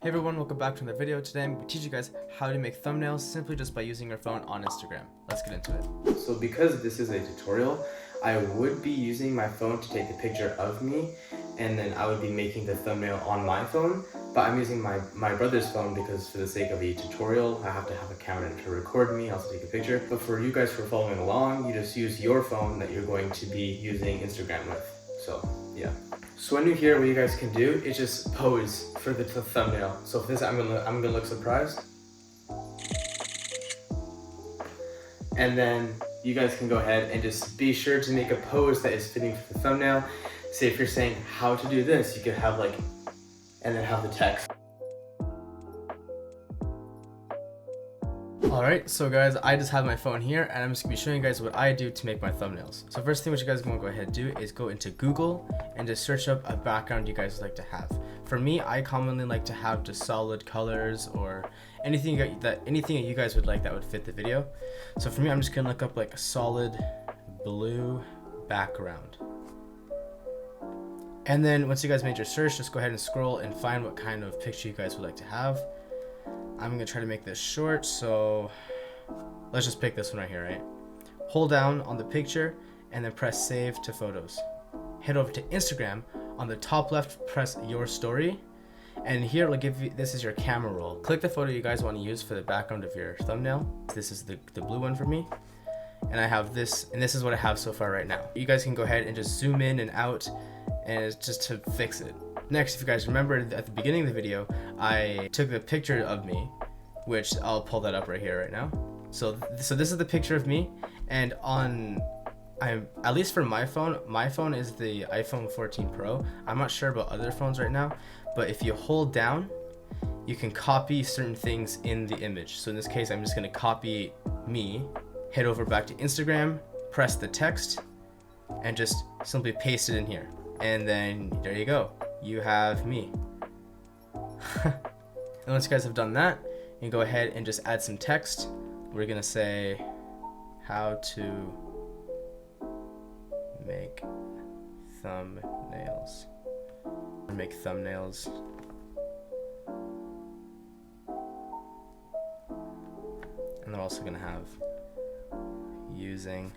Hey everyone, welcome back to another video. Today I'm going to teach you guys how to make thumbnails simply just by using your phone on Instagram. Let's get into it. So because this is a tutorial, I would be using my phone to take a picture of me, and then I would be making the thumbnail on my phone, but I'm using my brother's phone because for the sake of a tutorial, I have to have a camera to record me, also take a picture. But for you guys who are following along, you just use your phone that you're going to be using Instagram with. So yeah. So when you're here, what you guys can do is just pose for the thumbnail. So for this, I'm gonna look surprised. And then you guys can go ahead and just be sure to make a pose that is fitting for the thumbnail. Say if you're saying how to do this, you could have like, and then have the text. Alright, so guys, I just have my phone here and I'm just going to be showing you guys what I do to make my thumbnails. So first thing what you guys want to go ahead and do is go into Google and just search up a background you guys like to have. For me, I commonly like to have just solid colors or anything that you guys would like that would fit the video. So for me, I'm just going to look up like a solid blue background. And then once you guys made your search, just go ahead and scroll and find what kind of picture you guys would like to have. I'm gonna try to make this short, so let's just pick this one right here, right? Hold down on the picture and then press save to photos. Head over to Instagram. On the top left, press your story. And here it'll give you, this is your camera roll. Click the photo you guys want to use for the background of your thumbnail. This is the blue one for me. And I have this, and this is what I have so far right now. You guys can go ahead and just zoom in and out, and it's just to fix it. Next, if you guys remember at the beginning of the video, I took a picture of me, which I'll pull that up right here right now. So this is the picture of me, and at least for my phone is the iPhone 14 Pro. I'm not sure about other phones right now, but if you hold down, you can copy certain things in the image. So in this case, I'm just gonna copy me, head over back to Instagram, press the text, and just simply paste it in here. And then there you go. You have me. And once you guys have done that, you can go ahead and just add some text. We're gonna say how to make thumbnails. Make thumbnails. And they're also gonna have using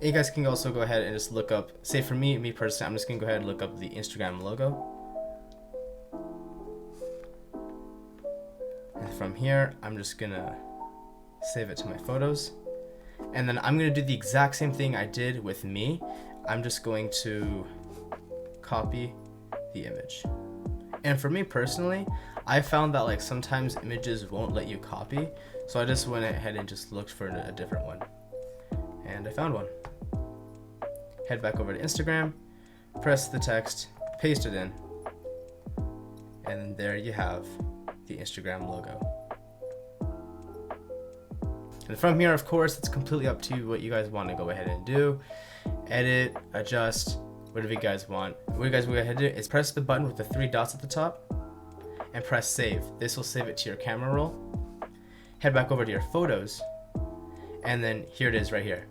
you guys can also go ahead and just look up, say for me personally, I'm just gonna go ahead and look up the Instagram logo. And from here, I'm just gonna save it to my photos. And then I'm gonna do the exact same thing I did with me. I'm just going to copy the image. And for me personally, I found that like sometimes images won't let you copy. So I just went ahead and just looked for a different one. And I found one. Head back over to Instagram, press the text, paste it in, and there you have the Instagram logo. And from here, of course, it's completely up to you what you guys want to go ahead and do. Edit, adjust, whatever you guys want. What you guys will go ahead and do is press the button with the 3 dots at the top and press save. This will save it to your camera roll. Head back over to your photos, and then here it is right here.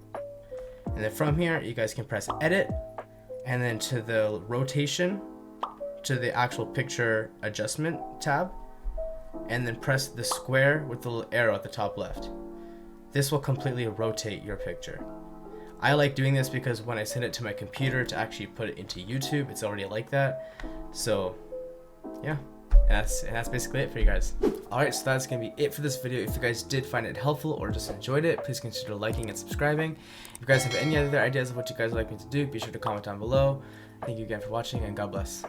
And then from here, you guys can press edit, and then to the rotation, to the actual picture adjustment tab, and then press the square with the little arrow at the top left. This will completely rotate your picture. I like doing this because when I send it to my computer to actually put it into YouTube, it's already like that. So yeah. And that's basically it for you guys. Alright, so that's going to be it for this video. If you guys did find it helpful or just enjoyed it, please consider liking and subscribing. If you guys have any other ideas of what you guys would like me to do, be sure to comment down below. Thank you again for watching, and God bless.